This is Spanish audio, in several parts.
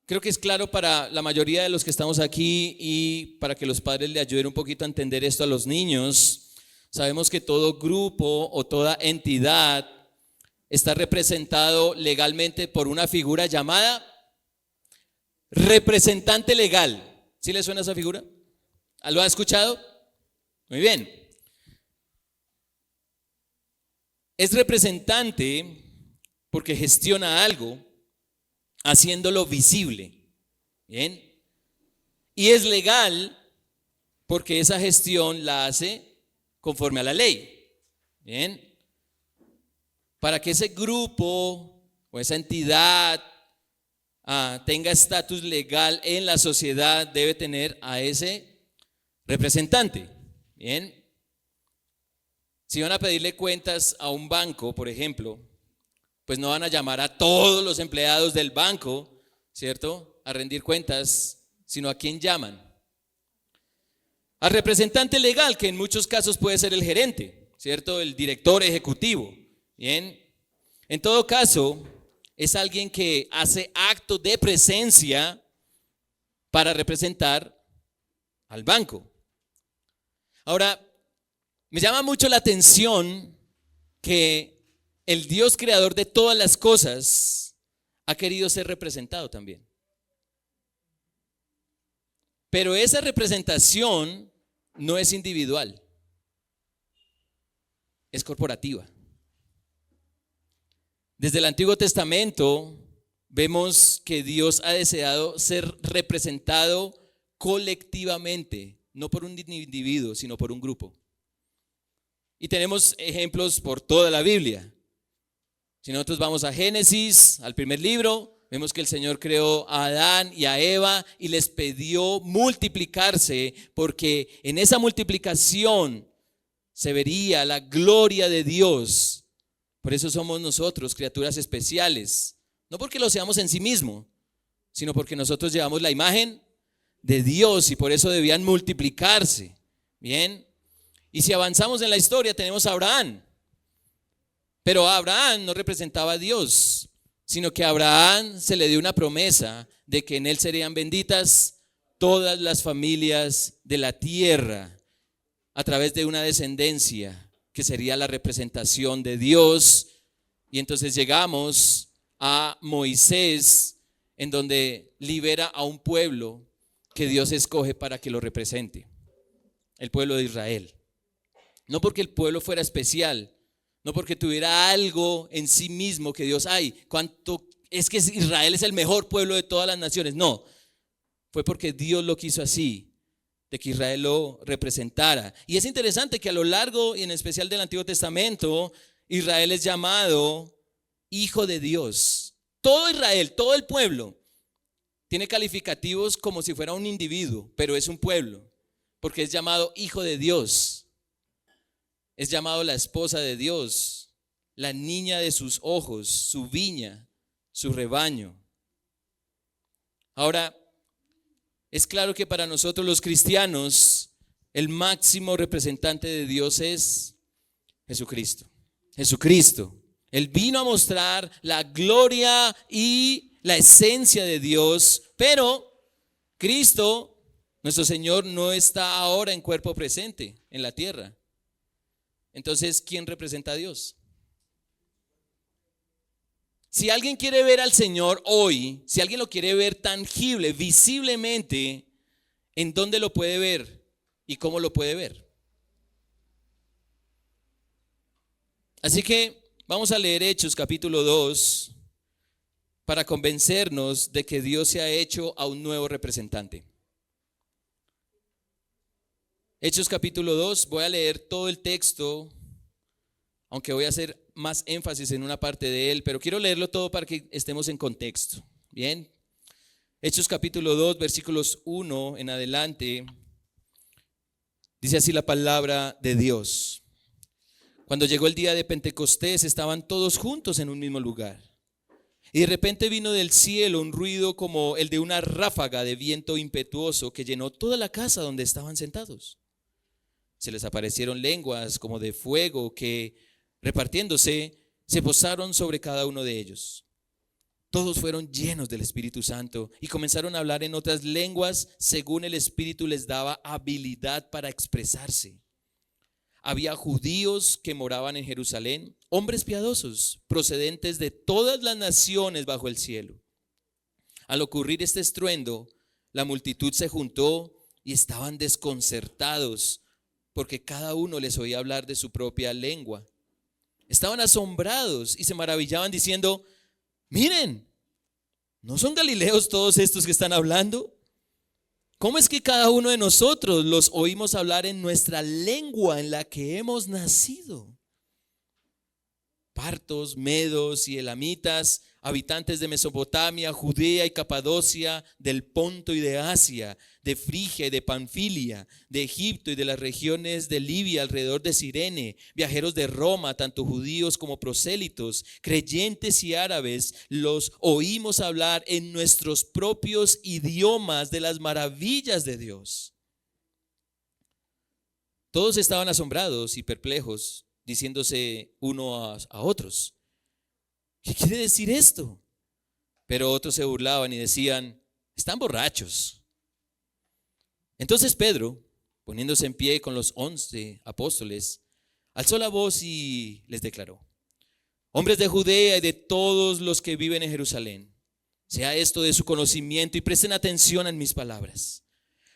Creo que es claro para la mayoría de los que estamos aquí y para que los padres le ayuden un poquito a entender esto a los niños. Sabemos que todo grupo o toda entidad está representado legalmente por una figura llamada representante legal. ¿Sí le suena esa figura? ¿Lo ha escuchado? Muy bien. Es representante porque gestiona algo, haciéndolo visible. Bien. Y es legal porque esa gestión la hace conforme a la ley. Bien. Para que ese grupo o esa entidad tenga estatus legal en la sociedad, debe tener a ese representante. Bien. Si van a pedirle cuentas a un banco, por ejemplo, pues no van a llamar a todos los empleados del banco, ¿cierto?, a rendir cuentas, sino a quién llaman. Al representante legal, que en muchos casos puede ser el gerente, ¿cierto?, el director ejecutivo. Bien. En todo caso, es alguien que hace acto de presencia para representar al banco. Ahora, me llama mucho la atención que el Dios creador de todas las cosas ha querido ser representado también. Pero esa representación no es individual, es corporativa. Desde el Antiguo Testamento vemos que Dios ha deseado ser representado colectivamente, no por un individuo, sino por un grupo. Y tenemos ejemplos por toda la Biblia. Si nosotros vamos a Génesis, al primer libro, vemos que el Señor creó a Adán y a Eva y les pidió multiplicarse, porque en esa multiplicación se vería la gloria de Dios. Por eso somos nosotros criaturas especiales, no porque lo seamos en sí mismo, sino porque nosotros llevamos la imagen de Dios y por eso debían multiplicarse. Bien. Y si avanzamos en la historia, tenemos a Abraham. Pero a Abraham no representaba a Dios, sino que a Abraham se le dio una promesa de que en él serían benditas todas las familias de la tierra a través de una descendencia que sería la representación de Dios. Y entonces llegamos a Moisés, en donde libera a un pueblo que Dios escoge para que lo represente, el pueblo de Israel. No porque el pueblo fuera especial, no porque tuviera algo en sí mismo que Dios, es que Israel es el mejor pueblo de todas las naciones. No, fue porque Dios lo quiso así, de que Israel lo representara. Y es interesante que a lo largo y en especial del Antiguo Testamento, Israel es llamado hijo de Dios. Todo Israel, todo el pueblo, tiene calificativos como si fuera un individuo, pero es un pueblo, porque es llamado hijo de Dios. Es llamado la esposa de Dios, la niña de sus ojos, su viña, su rebaño. Ahora, es claro que para nosotros los cristianos, el máximo representante de Dios es Jesucristo. Jesucristo. Él vino a mostrar la gloria y la esencia de Dios, pero Cristo, nuestro Señor, no está ahora en cuerpo presente en la tierra. Entonces, ¿quién representa a Dios? Si alguien quiere ver al Señor hoy, si alguien lo quiere ver tangible, visiblemente, ¿en dónde lo puede ver y cómo lo puede ver? Así que vamos a leer Hechos capítulo 2 para convencernos de que Dios se ha hecho a un nuevo representante. Hechos capítulo 2, voy a leer todo el texto, aunque voy a hacer más énfasis en una parte de él, pero quiero leerlo todo para que estemos en contexto. Bien. Hechos capítulo 2, versículos 1 en adelante, dice así la palabra de Dios. Cuando llegó el día de Pentecostés, estaban todos juntos en un mismo lugar. Y de repente vino del cielo un ruido como el de una ráfaga de viento impetuoso que llenó toda la casa donde estaban sentados. Se les aparecieron lenguas como de fuego que, repartiéndose, se posaron sobre cada uno de ellos. Todos fueron llenos del Espíritu Santo y comenzaron a hablar en otras lenguas según el Espíritu les daba habilidad para expresarse. Había judíos que moraban en Jerusalén, hombres piadosos, procedentes de todas las naciones bajo el cielo. Al ocurrir este estruendo, la multitud se juntó y estaban desconcertados porque cada uno les oía hablar de su propia lengua. Estaban asombrados y se maravillaban diciendo: miren, ¿no son galileos todos estos que están hablando? ¿Cómo es que cada uno de nosotros los oímos hablar en nuestra lengua en la que hemos nacido? Partos, medos y elamitas, habitantes de Mesopotamia, Judea y Capadocia, del Ponto y de Asia, de Frigia y de Panfilia, de Egipto y de las regiones de Libia alrededor de Cirene, viajeros de Roma, tanto judíos como prosélitos, creyentes y árabes, los oímos hablar en nuestros propios idiomas de las maravillas de Dios. Todos estaban asombrados y perplejos, diciéndose uno a otros: ¿qué quiere decir esto? Pero otros se burlaban y decían: están borrachos. Entonces Pedro, poniéndose en pie con los 11 apóstoles, alzó la voz y les declaró: hombres de Judea y de todos los que viven en Jerusalén, sea esto de su conocimiento y presten atención en mis palabras,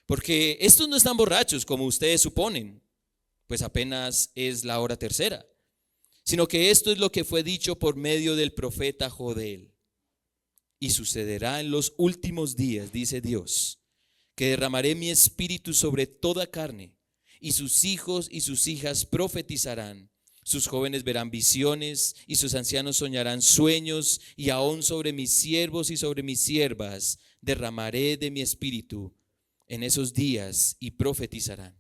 porque estos no están borrachos como ustedes suponen, pues apenas es la hora tercera, sino que esto es lo que fue dicho por medio del profeta Joel. Y sucederá en los últimos días, dice Dios, que derramaré mi espíritu sobre toda carne, y sus hijos y sus hijas profetizarán, sus jóvenes verán visiones, y sus ancianos soñarán sueños, y aún sobre mis siervos y sobre mis siervas derramaré de mi espíritu en esos días, y profetizarán.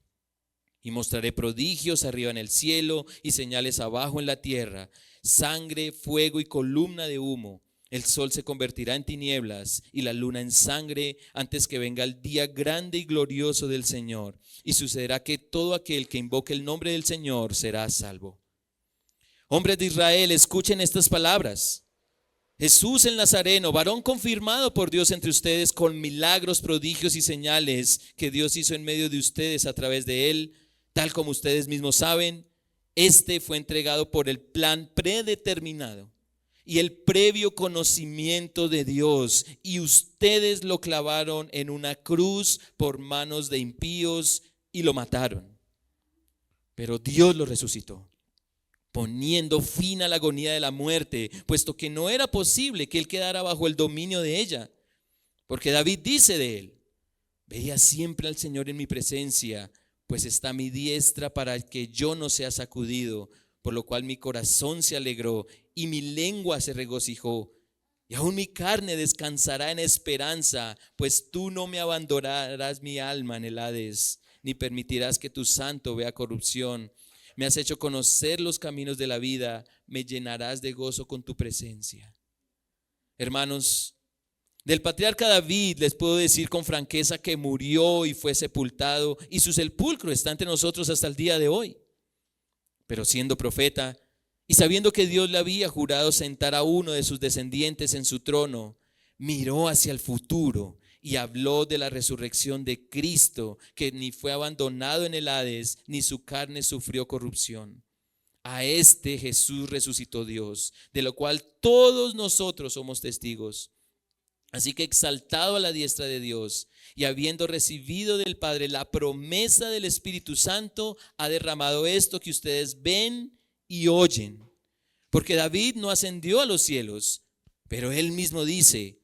Y mostraré prodigios arriba en el cielo y señales abajo en la tierra: sangre, fuego y columna de humo. El sol se convertirá en tinieblas y la luna en sangre antes que venga el día grande y glorioso del Señor. Y sucederá que todo aquel que invoque el nombre del Señor será salvo. Hombres de Israel, escuchen estas palabras. Jesús el Nazareno, varón confirmado por Dios entre ustedes con milagros, prodigios y señales que Dios hizo en medio de ustedes a través de él, tal como ustedes mismos saben, este fue entregado por el plan predeterminado y el previo conocimiento de Dios, y ustedes lo clavaron en una cruz por manos de impíos y lo mataron. Pero Dios lo resucitó, poniendo fin a la agonía de la muerte, puesto que no era posible que él quedara bajo el dominio de ella. Porque David dice de él: veía siempre al Señor en mi presencia, pues está a mi diestra para que yo no sea sacudido, por lo cual mi corazón se alegró y mi lengua se regocijó. Y aún mi carne descansará en esperanza, pues tú no me abandonarás mi alma en el Hades, ni permitirás que tu santo vea corrupción. Me has hecho conocer los caminos de la vida, me llenarás de gozo con tu presencia. Hermanos, del patriarca David les puedo decir con franqueza que murió y fue sepultado, y su sepulcro está entre nosotros hasta el día de hoy. Pero siendo profeta y sabiendo que Dios le había jurado sentar a uno de sus descendientes en su trono, miró hacia el futuro y habló de la resurrección de Cristo, que ni fue abandonado en el Hades, ni su carne sufrió corrupción. A este Jesús resucitó Dios, de lo cual todos nosotros somos testigos. Así que, exaltado a la diestra de Dios y habiendo recibido del Padre la promesa del Espíritu Santo, ha derramado esto que ustedes ven y oyen. Porque David no ascendió a los cielos, pero él mismo dice: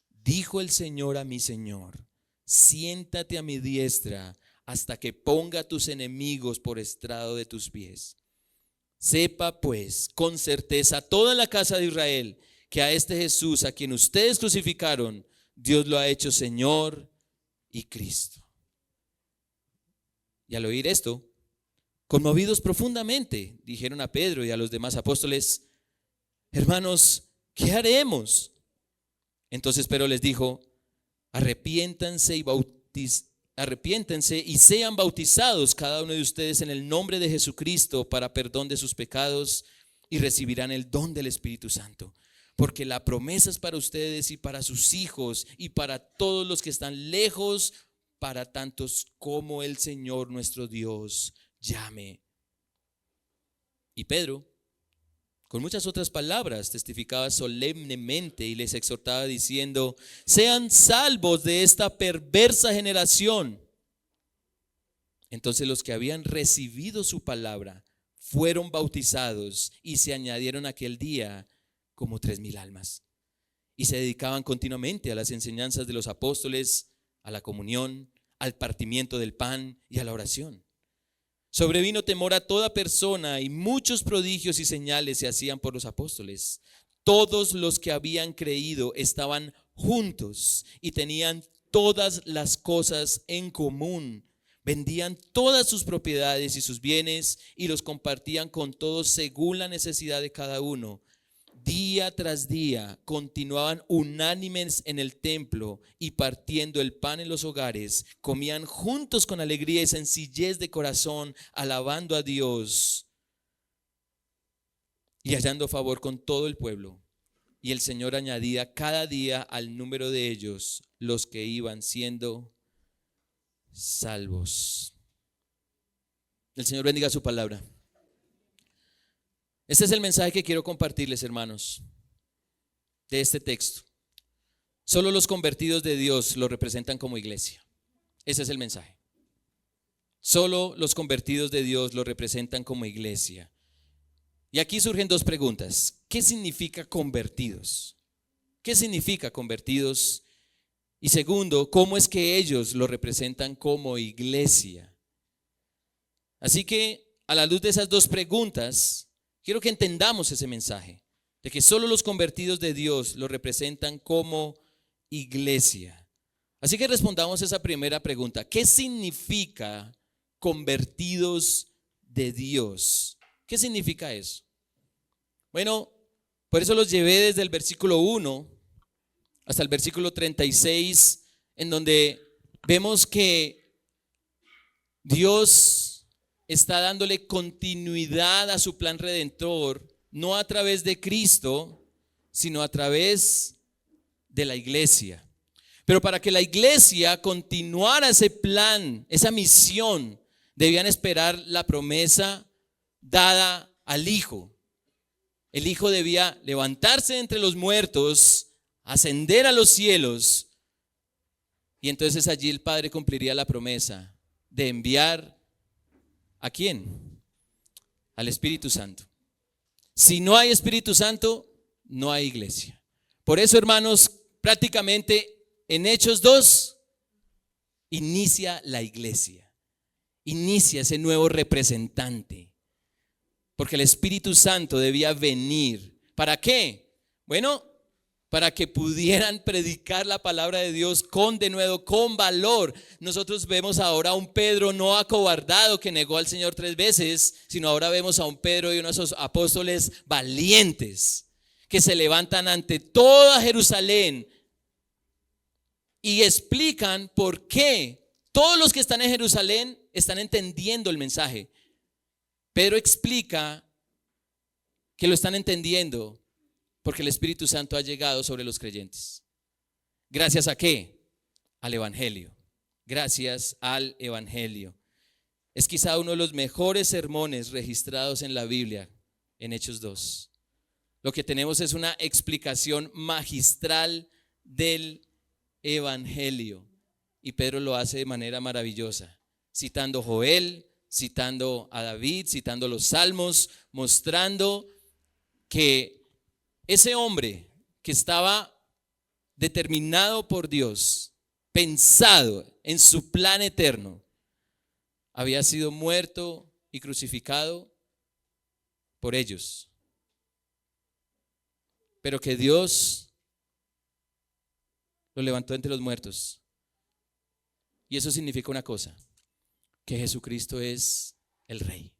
dijo el Señor a mi Señor, siéntate a mi diestra hasta que ponga a tus enemigos por estrado de tus pies. Sepa pues con certeza toda la casa de Israel que a este Jesús, a quien ustedes crucificaron, Dios lo ha hecho Señor y Cristo. Y al oír esto, conmovidos profundamente, dijeron a Pedro y a los demás apóstoles: hermanos, ¿qué haremos? Entonces Pedro les dijo: arrepiéntanse y sean bautizados cada uno de ustedes en el nombre de Jesucristo para perdón de sus pecados, y recibirán el don del Espíritu Santo. porque la promesa es para ustedes y para sus hijos y para todos los que están lejos, para tantos como el Señor nuestro Dios llame. Y Pedro, con muchas otras palabras, testificaba solemnemente y les exhortaba diciendo: sean salvos de esta perversa generación. Entonces los que habían recibido su palabra fueron bautizados y se añadieron aquel día como 3,000 almas. Y se dedicaban continuamente a las enseñanzas de los apóstoles, a la comunión, al partimiento del pan y a la oración. Sobrevino temor a toda persona y muchos prodigios y señales se hacían por los apóstoles. Todos los que habían creído estaban juntos y tenían todas las cosas en común. Vendían todas sus propiedades y sus bienes y los compartían con todos según la necesidad de cada uno. Día tras día continuaban unánimes en el templo y partiendo el pan en los hogares, comían juntos con alegría y sencillez de corazón, alabando a Dios y hallando favor con todo el pueblo. Y el Señor añadía cada día al número de ellos los que iban siendo salvos. El Señor bendiga su palabra. Este es el mensaje que quiero compartirles, hermanos, de este texto. Solo los convertidos de Dios lo representan como iglesia. Ese es el mensaje. Solo los convertidos de Dios lo representan como iglesia. Y aquí surgen dos preguntas. ¿Qué significa convertidos? ¿Qué significa convertidos? Y segundo, ¿cómo es que ellos lo representan como iglesia? Así que a la luz de esas dos preguntas, quiero que entendamos ese mensaje, de que solo los convertidos de Dios lo representan como iglesia. Así que respondamos esa primera pregunta. ¿Qué significa convertidos de Dios? ¿Qué significa eso? Bueno, por eso los llevé desde el versículo 1 hasta el versículo 36, en donde vemos que Dios está dándole continuidad a su plan redentor, no a través de Cristo, sino a través de la iglesia. Pero para que la iglesia continuara ese plan, esa misión, debían esperar la promesa dada al Hijo. El Hijo debía levantarse entre los muertos, ascender a los cielos, y entonces allí el Padre cumpliría la promesa de enviar ¿a quién? Al Espíritu Santo. Si no hay Espíritu Santo, no hay iglesia. Por eso, hermanos, prácticamente en Hechos 2 inicia la iglesia, inicia ese nuevo representante, porque el Espíritu Santo debía venir. ¿Para qué? Bueno, para que pudieran predicar la palabra de Dios con denuedo, con valor. Nosotros vemos ahora a un Pedro no acobardado que negó al Señor 3 veces, sino ahora vemos a un Pedro y unos apóstoles valientes que se levantan ante toda Jerusalén y explican por qué todos los que están en Jerusalén están entendiendo el mensaje. Pedro explica que lo están entendiendo porque el Espíritu Santo ha llegado sobre los creyentes. ¿Gracias a qué? Al Evangelio. Gracias al Evangelio. Es quizá uno de los mejores sermones registrados en la Biblia, en Hechos 2. Lo que tenemos es una explicación magistral del Evangelio. Y Pedro lo hace de manera maravillosa, citando Joel, citando a David, citando los Salmos, mostrando que ese hombre que estaba determinado por Dios, pensado en su plan eterno, había sido muerto y crucificado por ellos. Pero que Dios lo levantó entre los muertos. Y eso significa una cosa, que Jesucristo es el Rey.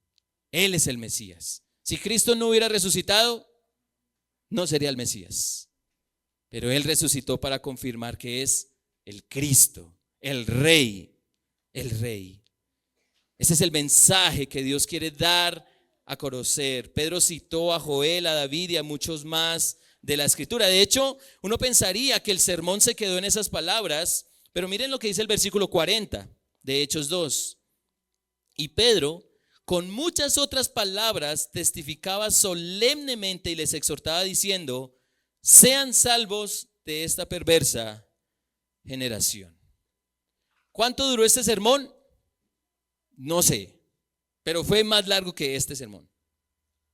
Él es el Mesías. Si Cristo no hubiera resucitado, no sería el Mesías. Pero Él resucitó para confirmar que es el Cristo, el Rey, el Rey. Ese es el mensaje que Dios quiere dar a conocer. Pedro citó a Joel, a David y a muchos más de la Escritura. De hecho, uno pensaría que el sermón se quedó en esas palabras, pero miren lo que dice el versículo 40 de Hechos 2. Y Pedro, con muchas otras palabras, testificaba solemnemente y les exhortaba diciendo: sean salvos de esta perversa generación. ¿Cuánto duró este sermón? No sé, pero fue más largo que este sermón,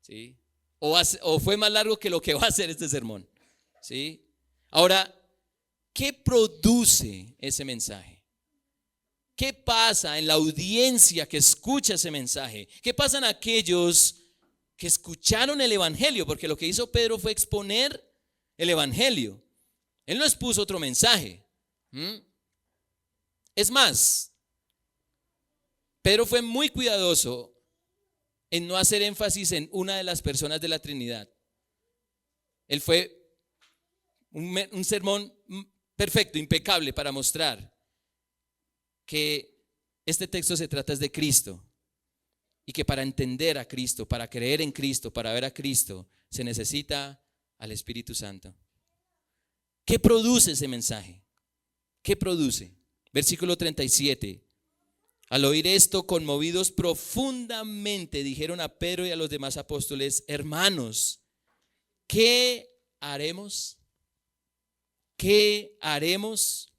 ¿sí? O fue más largo que lo que va a ser este sermón, ¿sí? Ahora, ¿qué produce ese mensaje? ¿Qué pasa en la audiencia que escucha ese mensaje? ¿Qué pasa en aquellos que escucharon el evangelio? Porque lo que hizo Pedro fue exponer el evangelio. Él no expuso otro mensaje. Es más, Pedro fue muy cuidadoso en no hacer énfasis en una de las personas de la Trinidad. Él fue un sermón perfecto, impecable, para mostrar que este texto se trata de Cristo y que para entender a Cristo, para creer en Cristo, para ver a Cristo, se necesita al Espíritu Santo. ¿Qué produce ese mensaje? ¿Qué produce? Versículo 37. Al oír esto, conmovidos profundamente, dijeron a Pedro y a los demás apóstoles: hermanos, ¿qué haremos? ¿Qué haremos?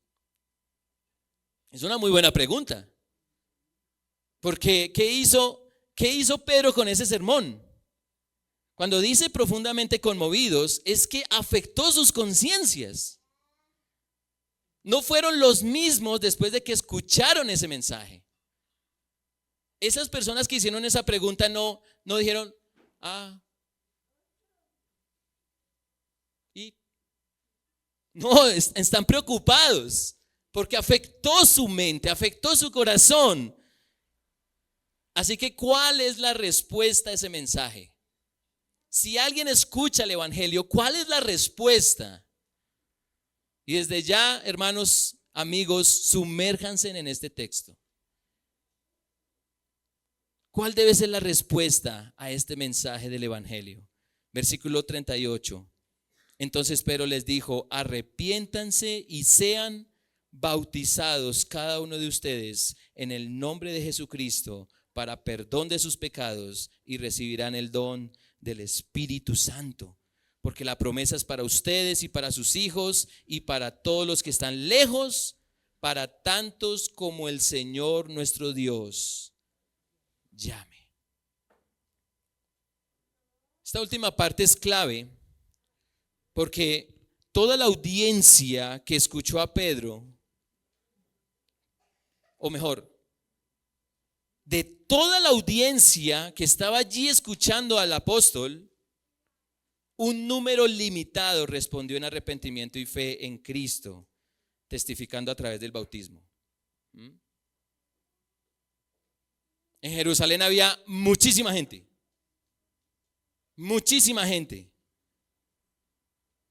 Es una muy buena pregunta. Porque ¿qué hizo Pedro con ese sermón? Cuando dice profundamente conmovidos, es que afectó sus conciencias. No fueron los mismos después de que escucharon ese mensaje. Esas personas que hicieron esa pregunta no dijeron: y no, están preocupados porque afectó su mente, afectó su corazón. Así que, ¿cuál es la respuesta a ese mensaje? Si alguien escucha el evangelio, ¿cuál es la respuesta? Y desde ya, hermanos, amigos, sumérjanse en este texto. ¿Cuál debe ser la respuesta a este mensaje del evangelio? Versículo 38. Entonces Pedro les dijo: arrepiéntanse y sean bautizados cada uno de ustedes en el nombre de Jesucristo para perdón de sus pecados, y recibirán el don del Espíritu Santo. Porque la promesa es para ustedes y para sus hijos y para todos los que están lejos, para tantos como el Señor nuestro Dios llame. Esta última parte es clave porque toda la audiencia que escuchó a Pedro, o mejor, de toda la audiencia que estaba allí escuchando al apóstol, un número limitado respondió en arrepentimiento y fe en Cristo, testificando a través del bautismo. En Jerusalén había muchísima gente,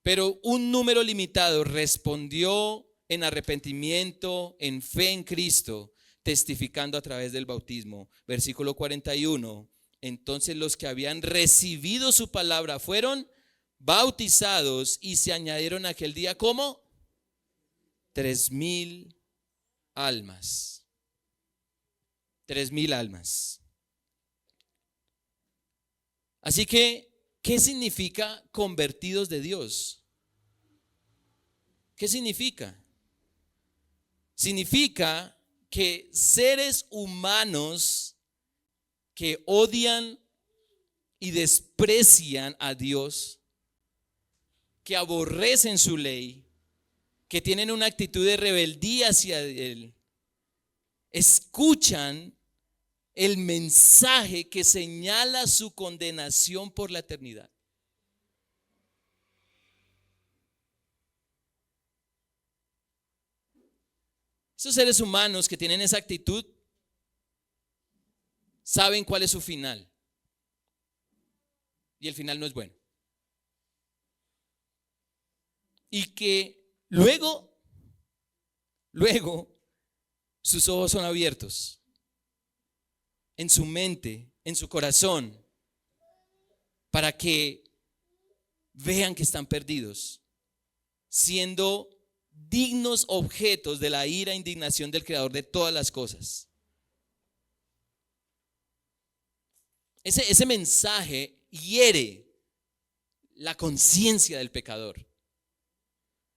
pero un número limitado respondió en arrepentimiento, en fe en Cristo, testificando a través del bautismo. Versículo 41. Entonces los que habían recibido su palabra fueron bautizados y se añadieron aquel día, ¿cómo? 3,000 almas. 3,000 almas. Así que, ¿qué significa convertidos de Dios? ¿Qué significa? Significa que seres humanos que odian y desprecian a Dios, que aborrecen su ley, que tienen una actitud de rebeldía hacia Él, escuchan el mensaje que señala su condenación por la eternidad. Esos seres humanos que tienen esa actitud saben cuál es su final. Y el final no es bueno. Y que luego sus ojos son abiertos en su mente, en su corazón, para que vean que están perdidos, siendo dignos objetos de la ira e indignación del Creador de todas las cosas. Ese mensaje hiere la conciencia del pecador,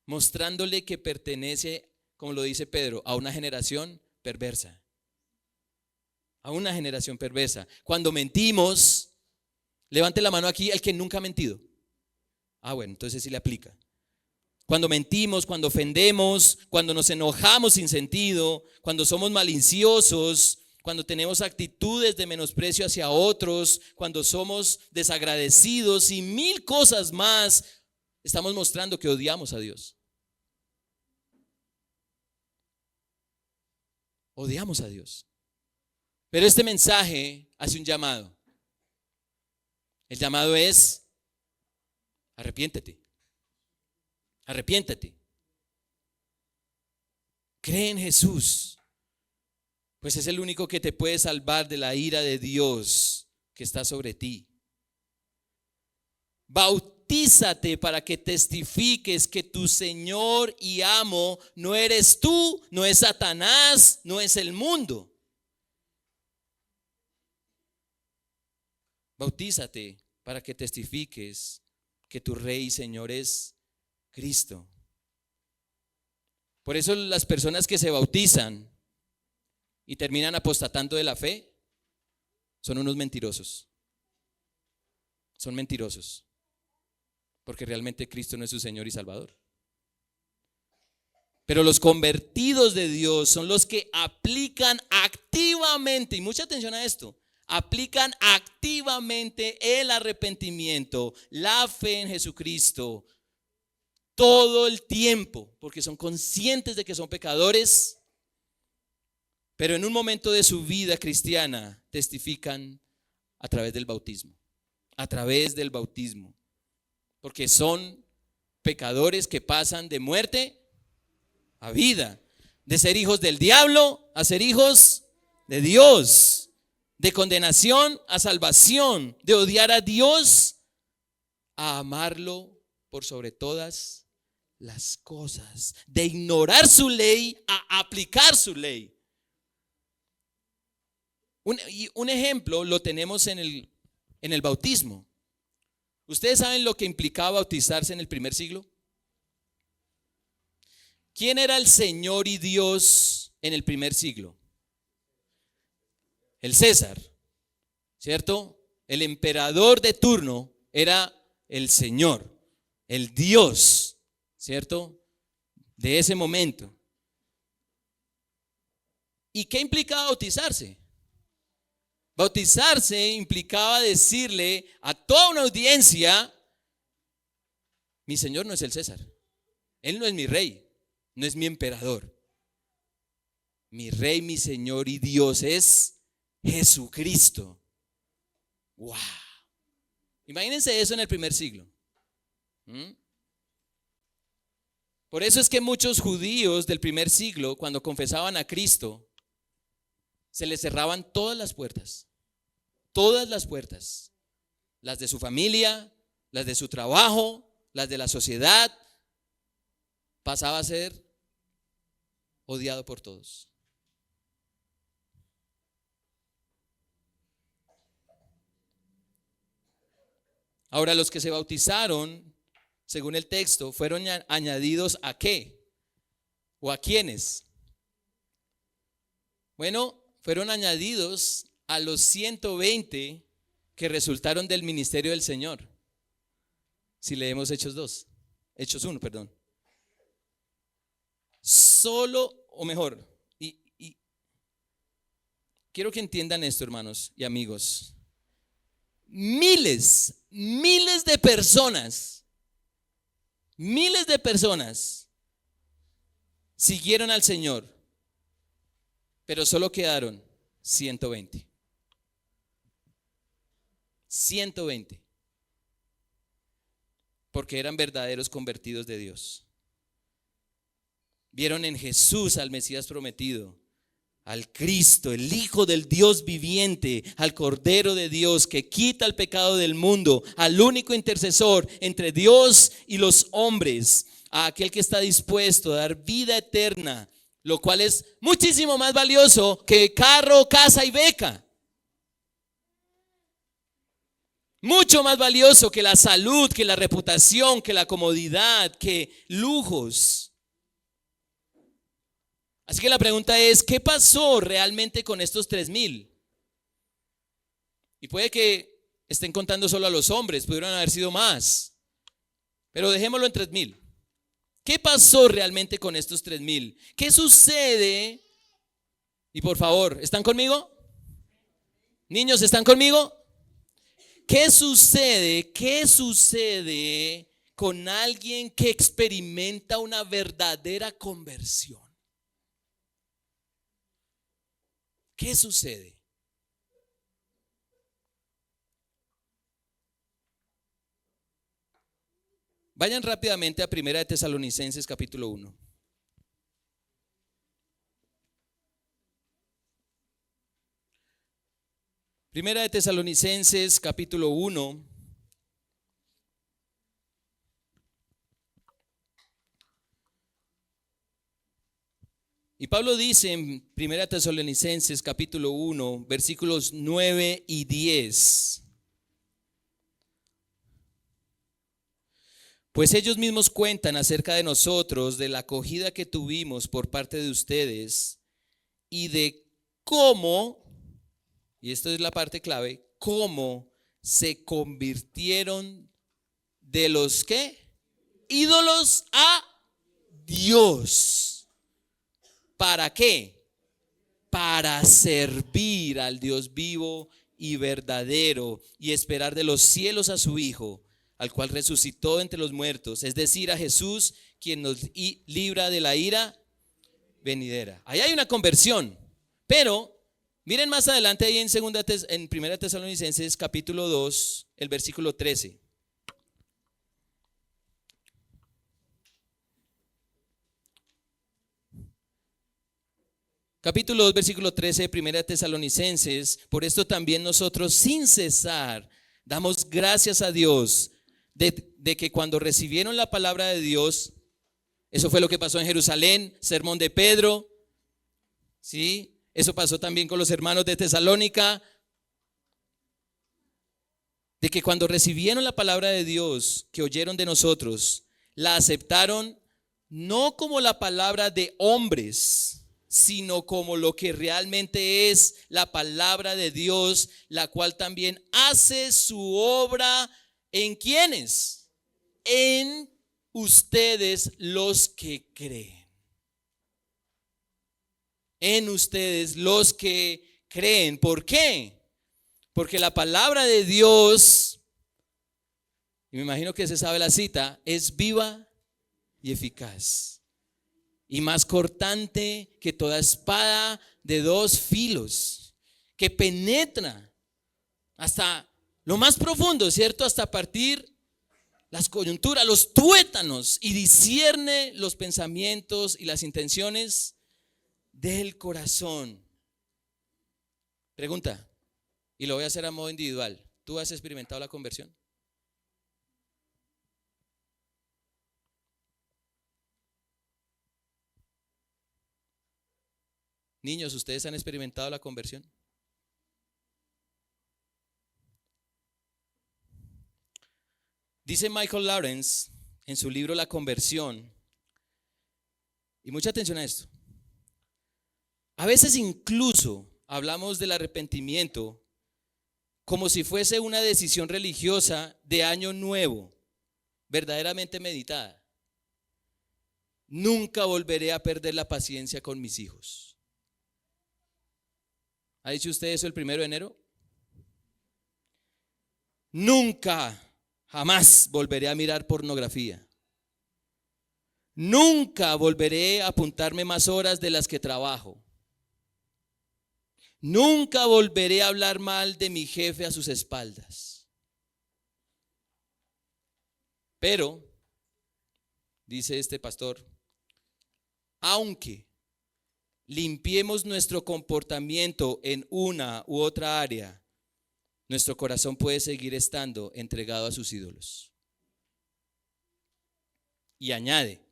mostrándole que pertenece, como lo dice Pedro, a una generación perversa. A una generación perversa. Cuando mentimos, levante la mano aquí el que nunca ha mentido. Bueno, entonces sí le aplica. Cuando mentimos, cuando ofendemos, cuando nos enojamos sin sentido, cuando somos maliciosos, cuando tenemos actitudes de menosprecio hacia otros, cuando somos desagradecidos y mil cosas más, estamos mostrando que odiamos a Dios. Odiamos a Dios. Pero este mensaje hace un llamado. El llamado es: arrepiéntete. Arrepiéntete. Cree en Jesús, pues es el único que te puede salvar de la ira de Dios que está sobre ti. Bautízate para que testifiques que tu Señor y amo no eres tú, no es Satanás, no es el mundo. Bautízate para que testifiques que tu Rey y Señor es Cristo. Por eso las personas que se bautizan y terminan apostatando de la fe son unos mentirosos. Son mentirosos, porque realmente Cristo no es su Señor y Salvador. Pero los convertidos de Dios son los que aplican activamente, y mucha atención a esto, aplican activamente el arrepentimiento, la fe en Jesucristo, todo el tiempo, porque son conscientes de que son pecadores, pero en un momento de su vida cristiana testifican a través del bautismo, porque son pecadores que pasan de muerte a vida, de ser hijos del diablo a ser hijos de Dios, de condenación a salvación, de odiar a Dios a amarlo por sobre todas las cosas, de ignorar su ley a aplicar su ley. Un ejemplo lo tenemos en el bautismo. ¿Ustedes saben lo que implicaba bautizarse en el primer siglo? ¿Quién era el Señor y Dios en el primer siglo? El César, ¿cierto? El emperador de turno era el Señor, el Dios, ¿cierto? De ese momento. ¿Y qué implicaba bautizarse? Bautizarse implicaba decirle a toda una audiencia: mi Señor no es el César, Él no es mi rey, no es mi emperador. Mi Rey, mi Señor y Dios es Jesucristo. ¡Wow! Imagínense eso en el primer siglo. Por eso es que muchos judíos del primer siglo, cuando confesaban a Cristo, se les cerraban todas las puertas, las de su familia, las de su trabajo, las de la sociedad. Pasaba a ser odiado por todos. Ahora, los que se bautizaron, según el texto, fueron añadidos ¿a qué? ¿O a quiénes? Bueno, fueron añadidos a los 120 que resultaron del ministerio del Señor. Si leemos Hechos 1, perdón. Solo, o mejor, y quiero que entiendan esto, hermanos y amigos. Miles de personas siguieron al Señor, pero solo quedaron 120. 120. Porque eran verdaderos convertidos de Dios. Vieron en Jesús al Mesías prometido, al Cristo, el Hijo del Dios viviente, al Cordero de Dios que quita el pecado del mundo, al único intercesor entre Dios y los hombres, a aquel que está dispuesto a dar vida eterna, lo cual es muchísimo más valioso que carro, casa y beca. Mucho más valioso que la salud, que la reputación, que la comodidad, que lujos. Así que la pregunta es, ¿qué pasó realmente con estos 3,000? Y puede que estén contando solo a los hombres, pudieron haber sido más, pero dejémoslo en 3,000. ¿Qué pasó realmente con estos 3,000? ¿Qué sucede? Y por favor, ¿están conmigo? Niños, ¿están conmigo? ¿Qué sucede? ¿Qué sucede con alguien que experimenta una verdadera conversión? ¿Qué sucede? Vayan rápidamente a 1 de Tesalonicenses capítulo 1. Primera de Tesalonicenses capítulo 1. Y Pablo dice en Primera de Tesalonicenses capítulo 1, versículos 9 y 10. Pues ellos mismos cuentan acerca de nosotros, de la acogida que tuvimos por parte de ustedes y de cómo, y esto es la parte clave, cómo se convirtieron de los ¿qué? Ídolos a Dios. ¿Para qué? Para servir al Dios vivo y verdadero y esperar de los cielos a su Hijo, al cual resucitó entre los muertos, es decir, a Jesús, quien nos libra de la ira venidera. Ahí hay una conversión, pero miren más adelante ahí en Primera Tesalonicenses capítulo 2, el versículo 13. Capítulo 2, versículo 13 de Primera Tesalonicenses. Por esto también nosotros sin cesar damos gracias a Dios de que cuando recibieron la palabra de Dios, eso fue lo que pasó en Jerusalén, sermón de Pedro, ¿sí? Eso pasó también con los hermanos de Tesalónica, de que cuando recibieron la palabra de Dios que oyeron de nosotros, la aceptaron no como la palabra de hombres, sino como lo que realmente es la palabra de Dios, la cual también hace su obra en ¿quiénes? En ustedes los que creen. En ustedes los que creen. ¿Por qué? Porque la palabra de Dios, y me imagino que se sabe la cita, es viva y eficaz y más cortante que toda espada de 2 filos, que penetra hasta lo más profundo, ¿cierto? Hasta partir las coyunturas, los tuétanos, y discierne los pensamientos y las intenciones del corazón. Pregunta, y lo voy a hacer a modo individual. ¿Tú has experimentado la conversión? Niños, ¿ustedes han experimentado la conversión? Dice Michael Lawrence en su libro La Conversión, y mucha atención a esto, a veces incluso hablamos del arrepentimiento como si fuese una decisión religiosa de año nuevo, verdaderamente meditada. Nunca volveré a perder la paciencia con mis hijos. ¿Ha dicho usted eso el 1 de enero? Nunca, jamás volveré a mirar pornografía. Nunca volveré a apuntarme más horas de las que trabajo. Nunca volveré a hablar mal de mi jefe a sus espaldas. Pero, dice este pastor, aunque limpiemos nuestro comportamiento en una u otra área, nuestro corazón puede seguir estando entregado a sus ídolos. Y añade,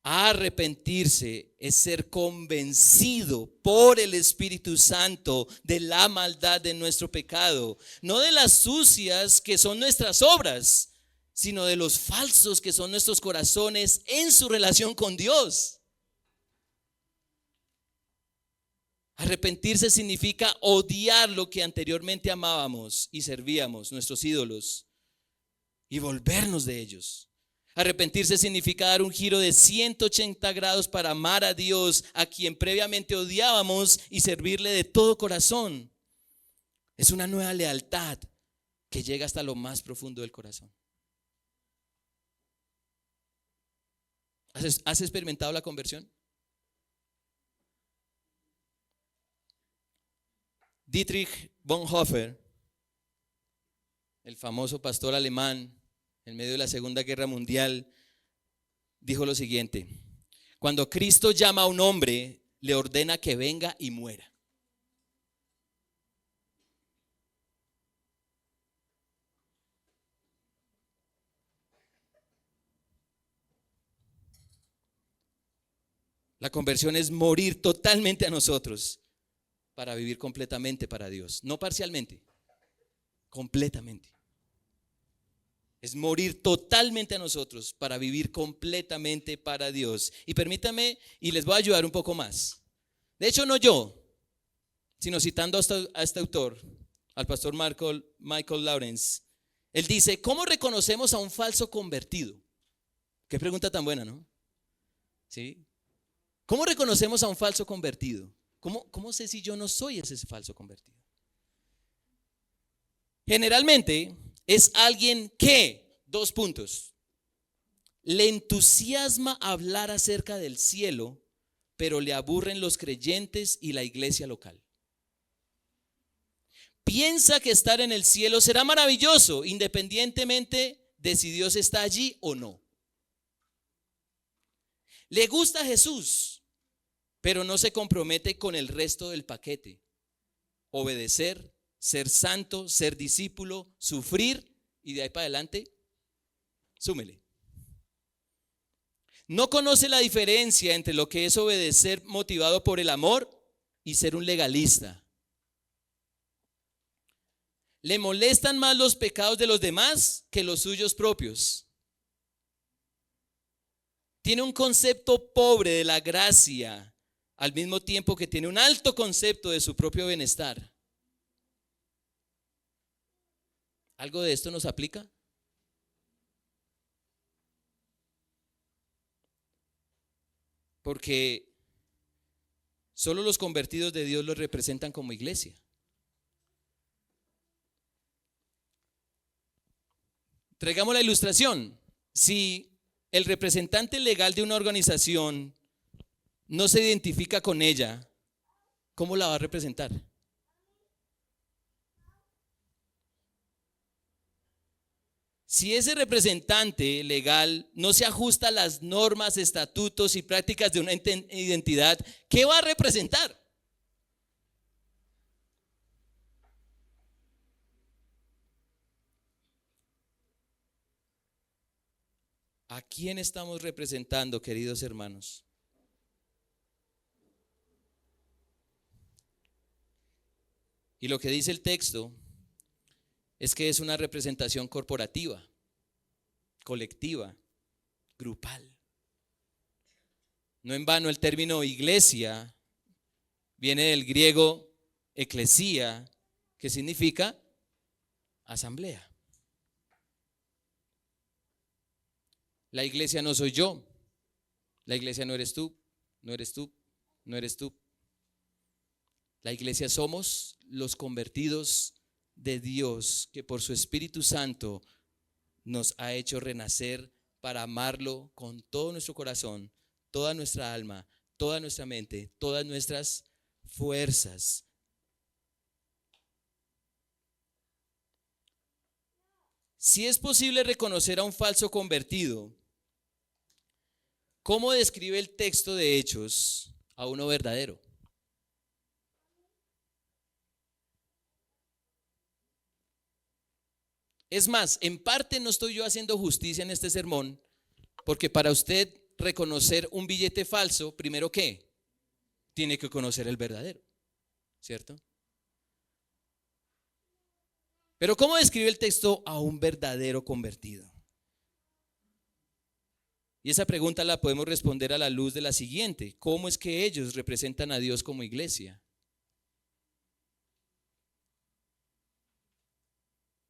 arrepentirse es ser convencido por el Espíritu Santo de la maldad de nuestro pecado, no de las sucias que son nuestras obras, sino de los falsos que son nuestros corazones en su relación con Dios. Arrepentirse significa odiar lo que anteriormente amábamos y servíamos, nuestros ídolos, y volvernos de ellos. Arrepentirse significa dar un giro de 180 grados para amar a Dios, a quien previamente odiábamos, y servirle de todo corazón. Es una nueva lealtad que llega hasta lo más profundo del corazón. ¿Has experimentado la conversión? Dietrich Bonhoeffer, el famoso pastor alemán en medio de la Segunda Guerra Mundial, dijo lo siguiente: cuando Cristo llama a un hombre, le ordena que venga y muera. La conversión es morir totalmente a nosotros para vivir completamente para Dios, no parcialmente, completamente. Es morir totalmente a nosotros para vivir completamente para Dios. Y permítame, y les voy a ayudar un poco más. De hecho, no yo, sino citando a este autor, al pastor Michael Lawrence. Él dice, ¿cómo reconocemos a un falso convertido? Qué pregunta tan buena, ¿no? ¿Sí? ¿Cómo reconocemos a un falso convertido? ¿Cómo sé si yo no soy ese falso convertido? Generalmente es alguien que, 2 puntos, le entusiasma hablar acerca del cielo, pero le aburren los creyentes y la iglesia local. Piensa que estar en el cielo será maravilloso, independientemente de si Dios está allí o no. Le gusta Jesús, pero no se compromete con el resto del paquete: obedecer, ser santo, ser discípulo, sufrir, y de ahí para adelante, súmele. No conoce la diferencia entre lo que es obedecer motivado por el amor y ser un legalista. Le molestan más los pecados de los demás que los suyos propios. Tiene un concepto pobre de la gracia, al mismo tiempo que tiene un alto concepto de su propio bienestar. ¿Algo de esto nos aplica? Porque solo los convertidos de Dios los representan como iglesia. Traigamos la ilustración. Si el representante legal de una organización no se identifica con ella, ¿cómo la va a representar? Si ese representante legal no se ajusta a las normas, estatutos y prácticas de una identidad, ¿qué va a representar? ¿A quién estamos representando, queridos hermanos? Y lo que dice el texto es que es una representación corporativa, colectiva, grupal. No en vano el término iglesia viene del griego eclesía, que significa asamblea. La iglesia no soy yo, la iglesia no eres tú, no eres tú, no eres tú. La iglesia somos los convertidos de Dios, que por su Espíritu Santo nos ha hecho renacer para amarlo con todo nuestro corazón, toda nuestra alma, toda nuestra mente, todas nuestras fuerzas. Si es posible reconocer a un falso convertido, ¿cómo describe el texto de Hechos a uno verdadero. Es más, en parte no estoy yo haciendo justicia en este sermón, porque para usted reconocer un billete falso, primero ¿qué? Tiene que conocer el verdadero, ¿cierto? Pero ¿cómo describe el texto a un verdadero convertido? Y esa pregunta la podemos responder a la luz de la siguiente: ¿cómo es que ellos representan a Dios como iglesia?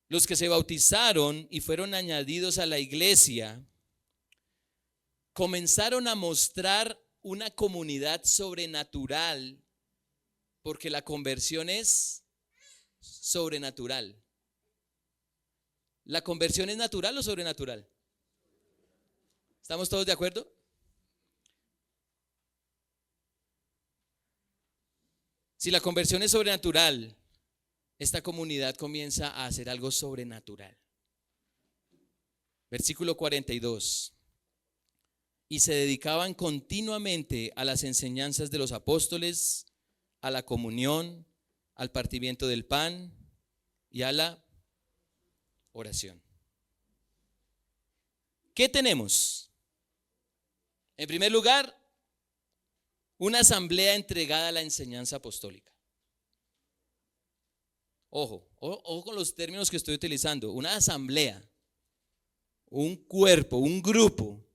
Los que se bautizaron y fueron añadidos a la iglesia comenzaron a mostrar una comunidad sobrenatural, porque la conversión es sobrenatural. ¿La conversión es natural o sobrenatural? ¿Estamos todos de acuerdo? Si la conversión es sobrenatural, esta comunidad comienza a hacer algo sobrenatural. Versículo 42. Y se dedicaban continuamente a las enseñanzas de los apóstoles, a la comunión, al partimiento del pan y a la oración. ¿Qué tenemos? En primer lugar, una asamblea entregada a la enseñanza apostólica. Ojo con los términos que estoy utilizando. Una asamblea, un cuerpo, un grupo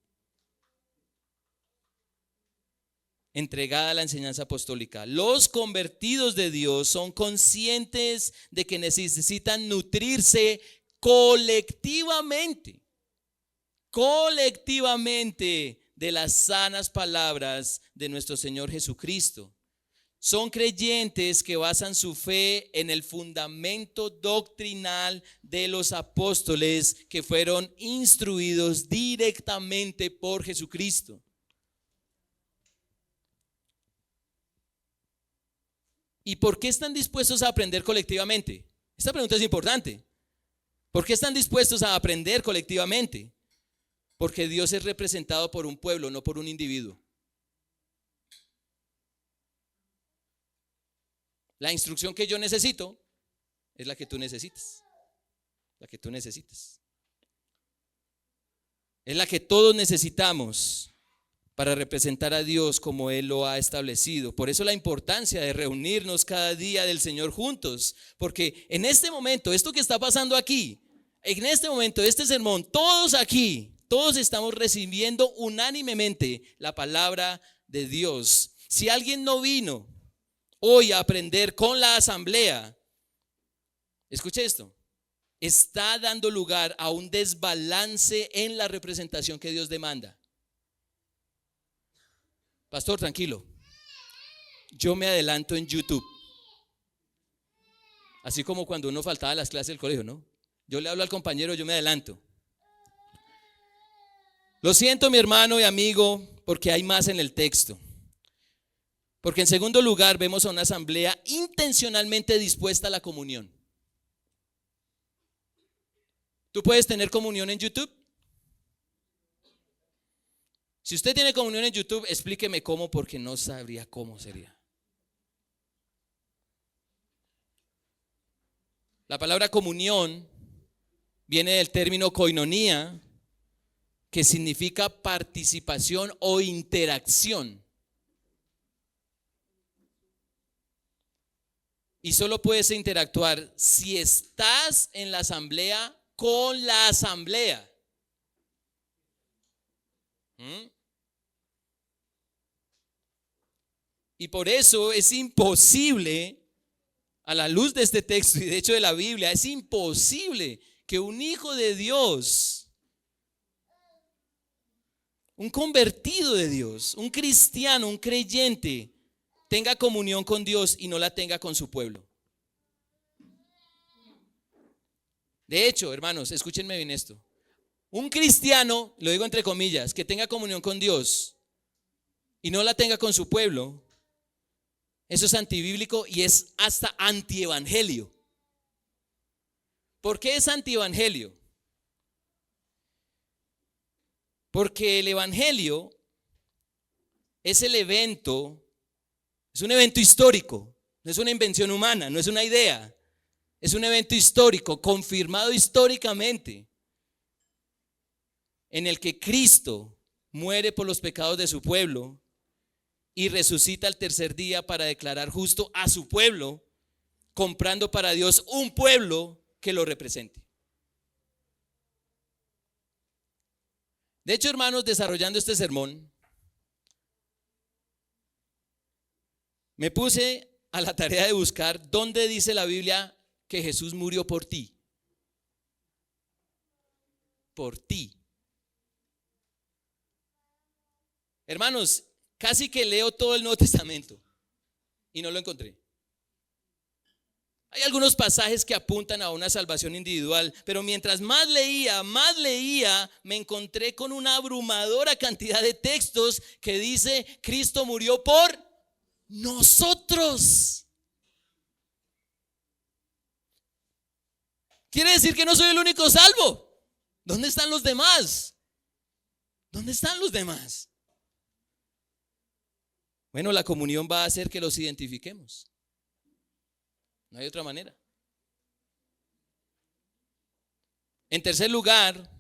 entregada a la enseñanza apostólica. Los convertidos de Dios son conscientes de que necesitan nutrirse colectivamente de las sanas palabras de nuestro Señor Jesucristo. Son creyentes que basan su fe en el fundamento doctrinal de los apóstoles que fueron instruidos directamente por Jesucristo. ¿Y por qué están dispuestos a aprender colectivamente? Esta pregunta es importante. ¿Por qué están dispuestos a aprender colectivamente? Porque Dios es representado por un pueblo, no por un individuo. La instrucción que yo necesito es la que tú necesitas. La que tú necesitas. Es la que todos necesitamos para representar a Dios como Él lo ha establecido. Por eso la importancia de reunirnos cada día del Señor juntos. Porque en este momento, esto que está pasando aquí, en este momento, este sermón, todos aquí, todos estamos recibiendo unánimemente la palabra de Dios. Si alguien no vino hoy a aprender con la asamblea, escuche esto, está dando lugar a un desbalance en la representación que Dios demanda. Pastor, tranquilo, yo me adelanto en YouTube, así como cuando uno faltaba a las clases del colegio, ¿no? Yo le hablo al compañero, yo me adelanto. Lo siento, mi hermano y amigo, porque hay más en el texto. Porque en segundo lugar vemos a una asamblea intencionalmente dispuesta a la comunión. ¿Tú puedes tener comunión en YouTube? Si usted tiene comunión en YouTube, explíqueme cómo, porque no sabría cómo sería. La palabra comunión viene del término koinonía, que significa participación o interacción. Y solo puedes interactuar si estás en la asamblea con la asamblea. Y por eso es imposible, a la luz de este texto y de hecho de la Biblia, es imposible que un hijo de Dios, un convertido de Dios, un cristiano, un creyente, tenga comunión con Dios y no la tenga con su pueblo. De hecho, hermanos, escúchenme bien esto. Un cristiano, lo digo entre comillas, que tenga comunión con Dios y no la tenga con su pueblo, eso es antibíblico y es hasta antievangelio. ¿Por qué es antievangelio? Porque el evangelio es el evento Es un evento histórico, no es una invención humana, no es una idea. Es un evento histórico, confirmado históricamente, en el que Cristo muere por los pecados de su pueblo y resucita al tercer día para declarar justo a su pueblo, comprando para Dios un pueblo que lo represente. De hecho, hermanos, desarrollando este sermón, me puse a la tarea de buscar dónde dice la Biblia que Jesús murió por ti. Por ti. Hermanos, casi que leo todo el Nuevo Testamento y no lo encontré. Hay algunos pasajes que apuntan a una salvación individual, pero mientras más leía, me encontré con una abrumadora cantidad de textos que dice: Cristo murió por nosotros. Quiere decir que no soy el único salvo. ¿Dónde están los demás? ¿Dónde están los demás? Bueno, la comunión va a hacer que los identifiquemos. No hay otra manera. En tercer lugar,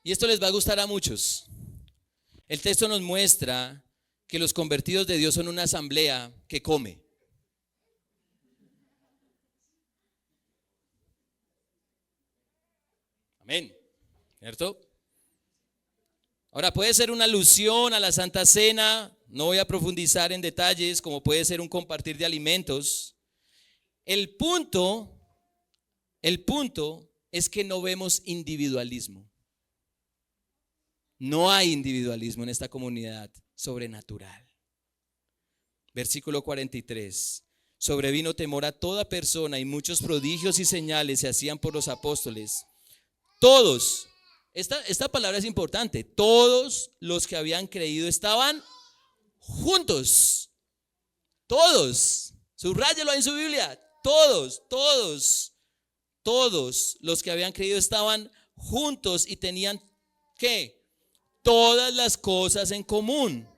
y esto les va a gustar a muchos, el texto nos muestra que los convertidos de Dios son una asamblea que come. Amén, ¿cierto? Ahora, puede ser una alusión a la Santa Cena, no voy a profundizar en detalles, como puede ser un compartir de alimentos. El punto es que no vemos individualismo. No hay individualismo en esta comunidad sobrenatural. Versículo 43. Sobrevino temor a toda persona y muchos prodigios y señales se hacían por los apóstoles. Todos, esta palabra es importante, todos los que habían creído estaban juntos. Todos, subráyelo en su Biblia. Todos los que habían creído estaban juntos y tenían ¿qué? Todas las cosas en común.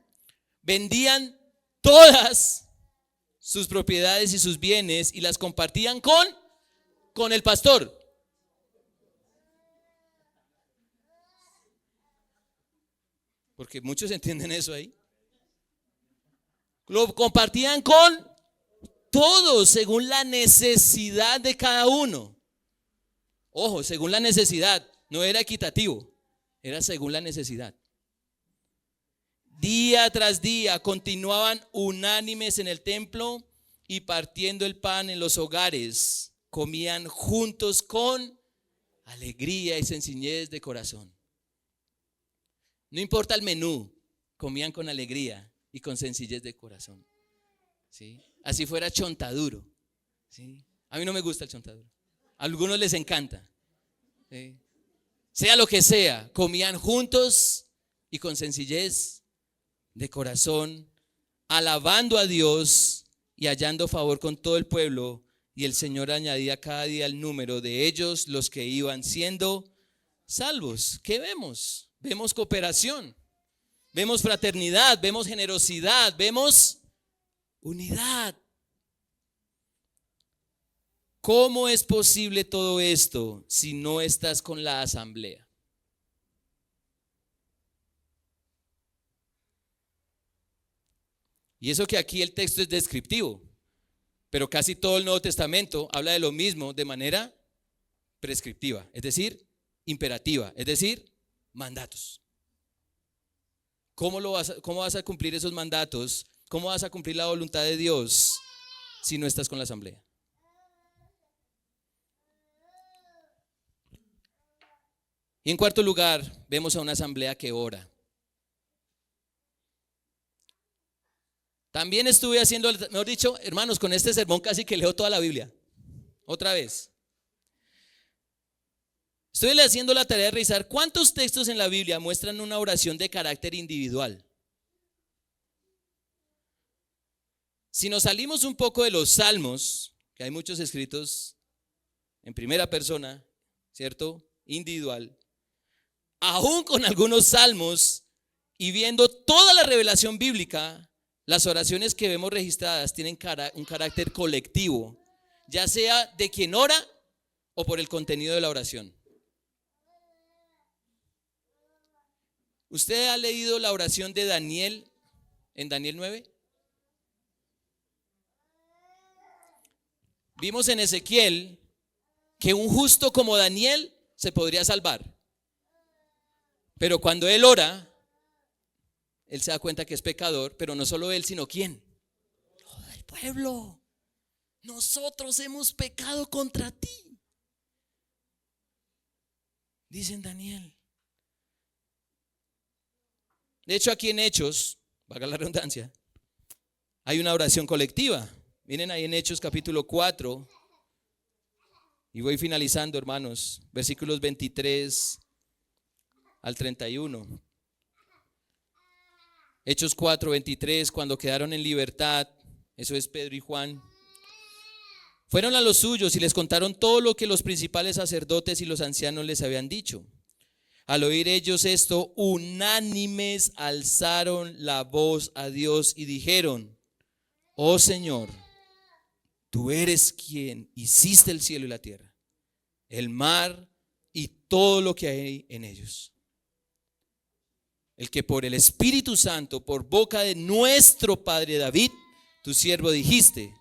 Vendían todas sus propiedades y sus bienes y las compartían con el pastor. Porque muchos entienden eso ahí. Lo compartían con todos según la necesidad de cada uno. Ojo, según la necesidad, no era equitativo, era según la necesidad. Día tras día continuaban unánimes en el templo y partiendo el pan en los hogares, comían juntos con alegría y sencillez de corazón. No importa el menú, comían con alegría y con sencillez de corazón. ¿Sí? Así fuera chontaduro. ¿Sí? A mí no me gusta el chontaduro. A algunos les encanta. ¿Sí? Sea lo que sea, comían juntos y con sencillez de corazón, alabando a Dios y hallando favor con todo el pueblo. Y el Señor añadía cada día el número de ellos, los que iban siendo salvos. ¿Qué vemos? Vemos cooperación, vemos fraternidad, vemos generosidad, vemos unidad. ¿Cómo es posible todo esto si no estás con la asamblea? Y eso que aquí el texto es descriptivo, pero casi todo el Nuevo Testamento habla de lo mismo de manera prescriptiva, es decir, imperativa, es decir, mandatos. ¿Cómo vas a cumplir esos mandatos? ¿Cómo vas a cumplir la voluntad de Dios si no estás con la asamblea? Y en cuarto lugar, vemos a una asamblea que ora. También estuve haciendo, mejor dicho, hermanos, con este sermón casi que leo toda la Biblia. Otra vez. Estoy haciendo la tarea de revisar cuántos textos en la Biblia muestran una oración de carácter individual. Si nos salimos un poco de los salmos, que hay muchos escritos en primera persona, ¿cierto? Individual. Aún con algunos salmos y viendo toda la revelación bíblica, las oraciones que vemos registradas tienen un carácter colectivo, ya sea de quien ora o por el contenido de la oración. ¿Usted ha leído la oración de Daniel en Daniel 9? Vimos en Ezequiel que un justo como Daniel se podría salvar. Pero cuando él ora, él se da cuenta que es pecador, pero no solo él, sino ¿quién? Todo el pueblo. Nosotros hemos pecado contra ti, dice en Daniel. De hecho, aquí en Hechos, valga la redundancia, hay una oración colectiva. Miren ahí en Hechos capítulo 4, y voy finalizando, hermanos, versículos 23 al 31. Hechos 4, 23, cuando quedaron en libertad, eso es Pedro y Juan, fueron a los suyos y les contaron todo lo que los principales sacerdotes y los ancianos les habían dicho. Al oír ellos esto, unánimes alzaron la voz a Dios y dijeron: oh Señor, tú eres quien hiciste el cielo y la tierra, el mar y todo lo que hay en ellos. El que por el Espíritu Santo, por boca de nuestro padre David, tu siervo, dijiste: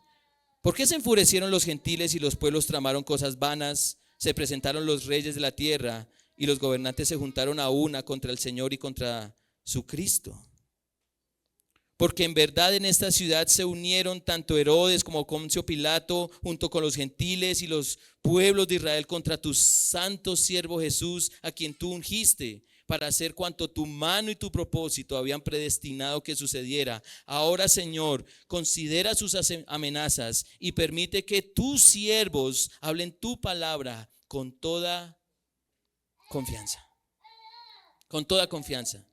¿por qué se enfurecieron los gentiles y los pueblos tramaron cosas vanas? Se presentaron los reyes de la tierra y los gobernantes se juntaron a una contra el Señor y contra su Cristo. Porque en verdad en esta ciudad se unieron tanto Herodes como Poncio Pilato junto con los gentiles y los pueblos de Israel contra tu santo siervo Jesús, a quien tú ungiste para hacer cuanto tu mano y tu propósito habían predestinado que sucediera. Ahora, Señor, considera sus amenazas y permite que tus siervos hablen tu palabra con toda confianza. Con toda confianza.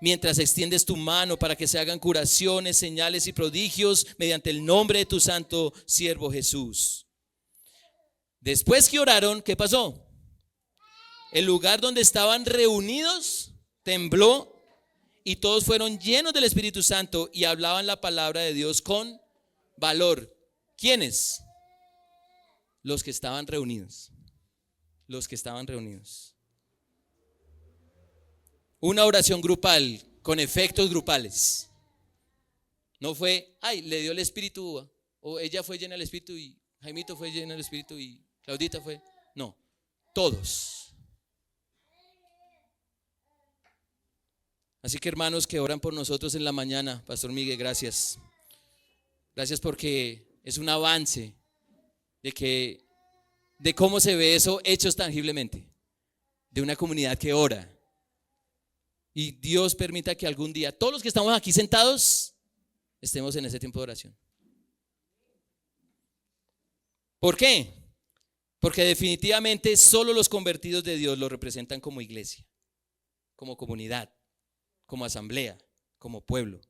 Mientras extiendes tu mano para que se hagan curaciones, señales y prodigios mediante el nombre de tu santo siervo Jesús. Después que oraron, ¿qué pasó? El lugar donde estaban reunidos tembló y todos fueron llenos del Espíritu Santo y hablaban la palabra de Dios con valor. ¿Quiénes? Los que estaban reunidos. Los que estaban reunidos. Una oración grupal con efectos grupales. No fue, le dio el Espíritu, o ella fue llena del Espíritu y Jaimito fue lleno del Espíritu y Claudita fue. No, todos. Así que hermanos que oran por nosotros en la mañana, Pastor Miguel, gracias. Gracias porque es un avance de cómo se ve eso hechos tangiblemente. De una comunidad que ora. Y Dios permita que algún día todos los que estamos aquí sentados estemos en ese tiempo de oración. ¿Por qué? Porque definitivamente solo los convertidos de Dios lo representan como iglesia, como comunidad, como asamblea, como pueblo,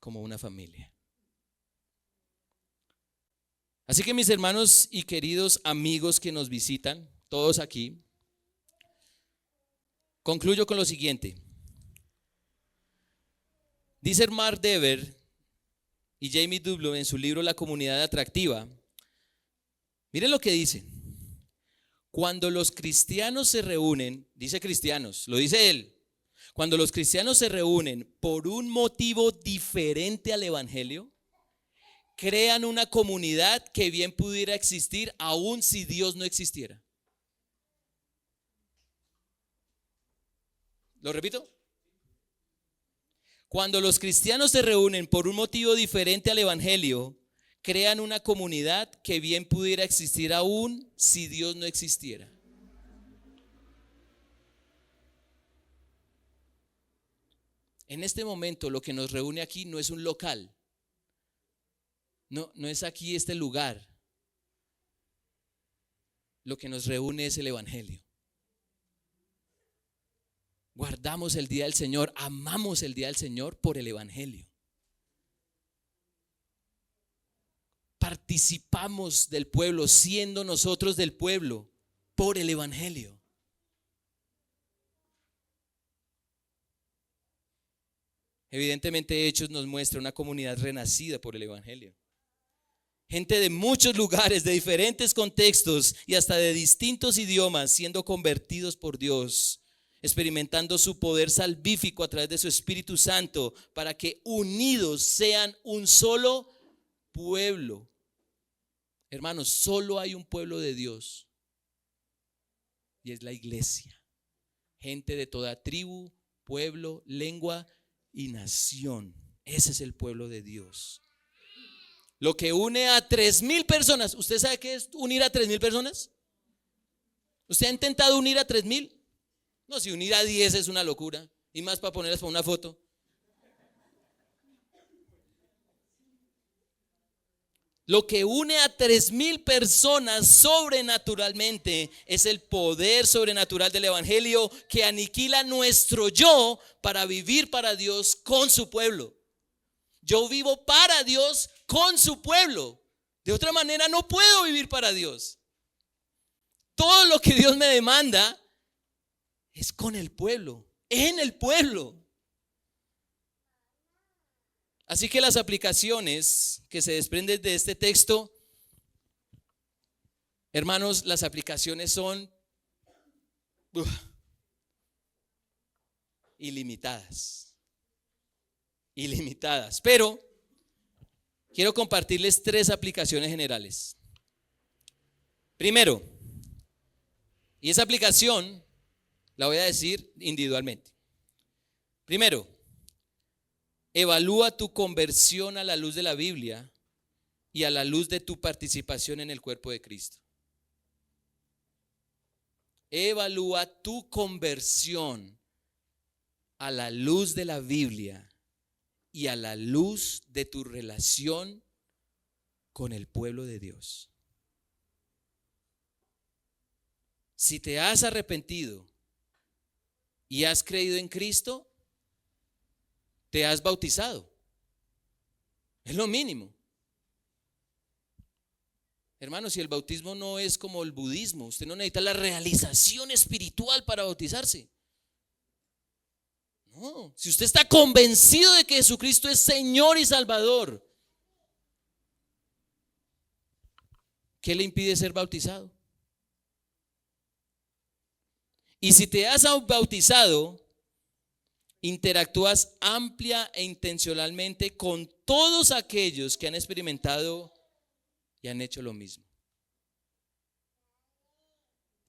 como una familia. Así que mis hermanos y queridos amigos que nos visitan, todos aquí, concluyo con lo siguiente. Dice Mark Dever y Jamie Dublo en su libro La comunidad atractiva. Miren lo que dice. Cuando los cristianos se reúnen, dice cristianos, lo dice él. Cuando los cristianos se reúnen por un motivo diferente al evangelio, crean una comunidad que bien pudiera existir aun si Dios no existiera. ¿Lo repito? Cuando los cristianos se reúnen por un motivo diferente al evangelio, crean una comunidad que bien pudiera existir aún si Dios no existiera. En este momento lo que nos reúne aquí no es un local. No es aquí este lugar. Lo que nos reúne es el evangelio. Guardamos el día del Señor, amamos el día del Señor por el evangelio. Participamos del pueblo, siendo nosotros del pueblo, por el evangelio. Evidentemente Hechos nos muestra una comunidad renacida por el Evangelio. Gente de muchos lugares, de diferentes contextos y hasta de distintos idiomas siendo convertidos por Dios, experimentando su poder salvífico a través de su Espíritu Santo para que unidos sean un solo pueblo. Hermanos, solo hay un pueblo de Dios y es la iglesia. Gente de toda tribu, pueblo, lengua y nación. Ese es el pueblo de Dios. Lo que une a 3,000 personas. ¿Usted sabe qué es unir a 3,000 personas? ¿Usted ha intentado unir a 3,000? No, si unir a 10 es una locura. Y más para ponerlas para una foto. Lo que une a 3,000 personas sobrenaturalmente es el poder sobrenatural del Evangelio que aniquila nuestro yo para vivir para Dios con su pueblo. Yo vivo para Dios con su pueblo. De otra manera no puedo vivir para Dios. Todo lo que Dios me demanda es con el pueblo, en el pueblo. Así que las aplicaciones que se desprenden de este texto, hermanos, las aplicaciones son ilimitadas. Ilimitadas. Pero quiero compartirles 3 aplicaciones generales. Primero, y esa aplicación la voy a decir individualmente. Primero, evalúa tu conversión a la luz de la Biblia y a la luz de tu participación en el cuerpo de Cristo. Evalúa tu conversión a la luz de la Biblia y a la luz de tu relación con el pueblo de Dios. Si te has arrepentido y has creído en Cristo, te has bautizado. Es lo mínimo. Hermanos, si el bautismo no es como el budismo, usted no necesita la realización espiritual para bautizarse. No, si usted está convencido de que Jesucristo es Señor y Salvador, ¿qué le impide ser bautizado? Y si te has bautizado, interactúas amplia e intencionalmente con todos aquellos que han experimentado y han hecho lo mismo.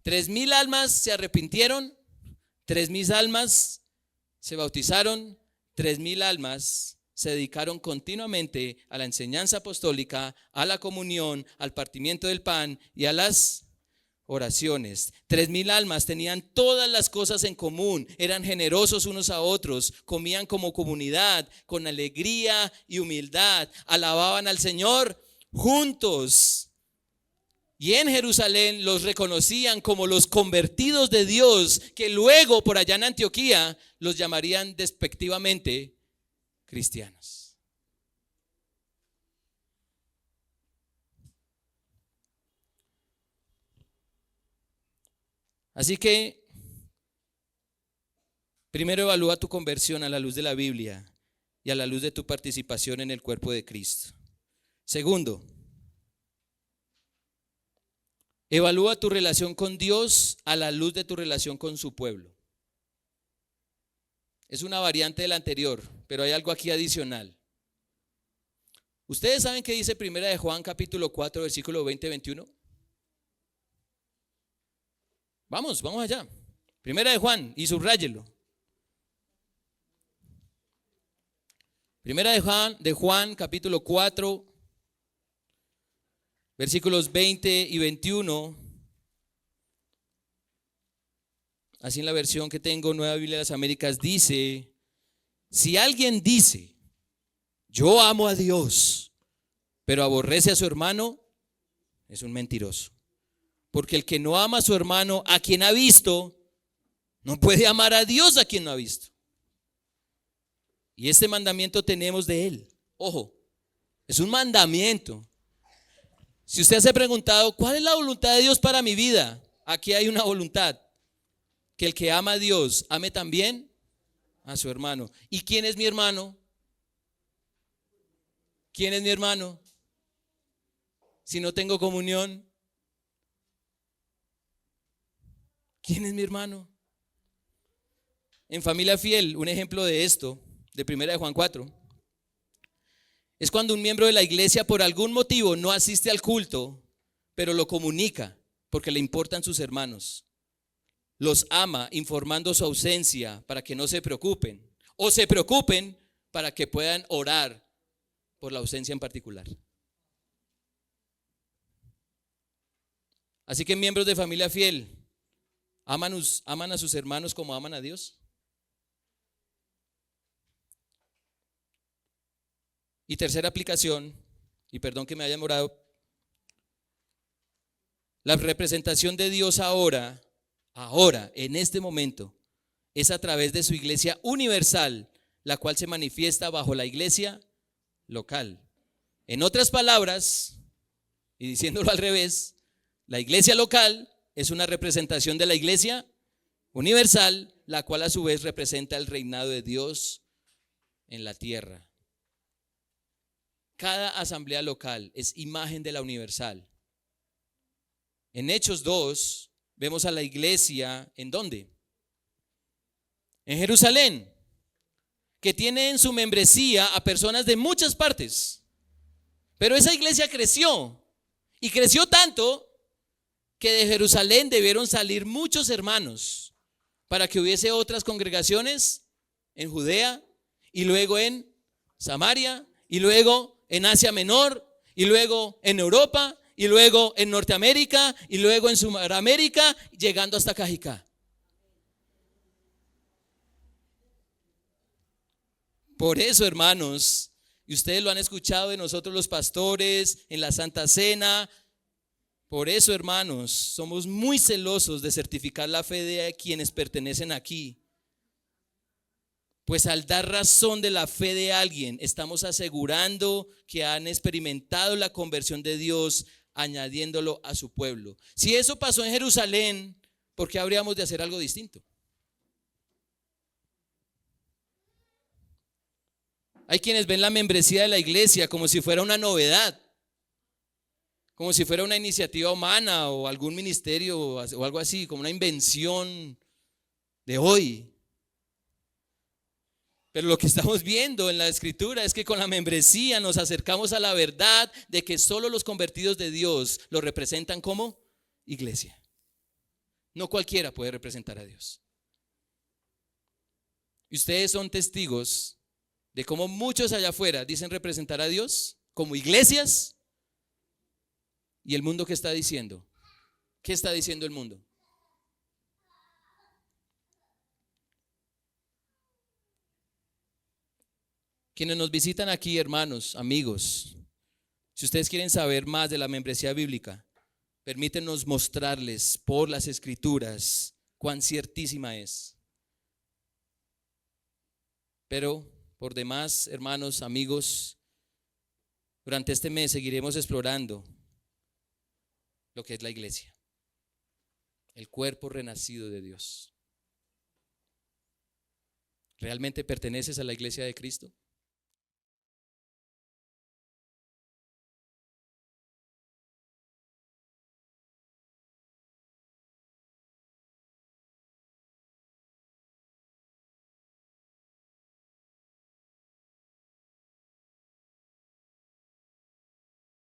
3,000 almas se arrepintieron, 3,000 almas se bautizaron, 3,000 almas se dedicaron continuamente a la enseñanza apostólica, a la comunión, al partimiento del pan y a las oraciones. 3,000 almas tenían todas las cosas en común, eran generosos unos a otros, comían como comunidad, con alegría y humildad, alababan al Señor juntos. Y en Jerusalén los reconocían como los convertidos de Dios, que luego por allá en Antioquía los llamarían despectivamente cristianos. Así que, primero evalúa tu conversión a la luz de la Biblia y a la luz de tu participación en el cuerpo de Cristo. Segundo, evalúa tu relación con Dios a la luz de tu relación con su pueblo. Es una variante de la anterior, pero hay algo aquí adicional. ¿Ustedes saben qué dice 1 de Juan capítulo 4, versículo 20-21? Vamos allá. 1 de Juan, y subráyelo. 1 de Juan capítulo 4, versículos 20 y 21. Así en la versión que tengo, Nueva Biblia de las Américas, dice: si alguien dice, yo amo a Dios, pero aborrece a su hermano, es un mentiroso. Porque el que no ama a su hermano, a quien ha visto, no puede amar a Dios a quien no ha visto. Y este mandamiento tenemos de él. Ojo, es un mandamiento. Si usted se ha preguntado, ¿cuál es la voluntad de Dios para mi vida? Aquí hay una voluntad. Que el que ama a Dios, ame también a su hermano. ¿Y quién es mi hermano? ¿Quién es mi hermano? Si no tengo comunión, ¿quién es mi hermano? En Familia Fiel, un ejemplo de esto, de 1 Juan 4, es cuando un miembro de la iglesia por algún motivo no asiste al culto, pero lo comunica porque le importan sus hermanos. Los ama informando su ausencia para que no se preocupen, o se preocupen para que puedan orar por la ausencia en particular. Así que miembros de Familia Fiel, ¿aman a sus hermanos como aman a Dios? Y tercera aplicación, y perdón que me haya demorado, la representación de Dios ahora, en este momento, es a través de su iglesia universal, la cual se manifiesta bajo la iglesia local. En otras palabras, y diciéndolo al revés, la iglesia local es una representación de la iglesia universal, la cual a su vez representa el reinado de Dios en la tierra. Cada asamblea local es imagen de la universal. En Hechos 2 vemos a la iglesia, ¿en dónde? En Jerusalén, que tiene en su membresía a personas de muchas partes. Pero esa iglesia creció, y creció tanto que de Jerusalén debieron salir muchos hermanos para que hubiese otras congregaciones en Judea, y luego en Samaria, y luego en Asia Menor, y luego en Europa, y luego en Norteamérica, y luego en Sudamérica, llegando hasta Cajicá. Por eso, hermanos, y ustedes lo han escuchado de nosotros los pastores en la Santa Cena, por eso, hermanos, somos muy celosos de certificar la fe de quienes pertenecen aquí. Pues al dar razón de la fe de alguien, estamos asegurando que han experimentado la conversión de Dios, añadiéndolo a su pueblo. Si eso pasó en Jerusalén, ¿por qué habríamos de hacer algo distinto? Hay quienes ven la membresía de la iglesia como si fuera una novedad, como si fuera una iniciativa humana o algún ministerio o algo así, como una invención de hoy. Pero lo que estamos viendo en la escritura es que con la membresía nos acercamos a la verdad de que solo los convertidos de Dios lo representan como iglesia. No cualquiera puede representar a Dios. Y ustedes son testigos de cómo muchos allá afuera dicen representar a Dios como iglesias. ¿Y el mundo qué está diciendo? ¿Qué está diciendo el mundo? Quienes nos visitan aquí, hermanos, amigos, si ustedes quieren saber más de la membresía bíblica, permítenos mostrarles por las escrituras cuán ciertísima es. Pero por demás, hermanos, amigos, durante este mes seguiremos explorando lo que es la iglesia, el cuerpo renacido de Dios. ¿Realmente perteneces a la iglesia de Cristo?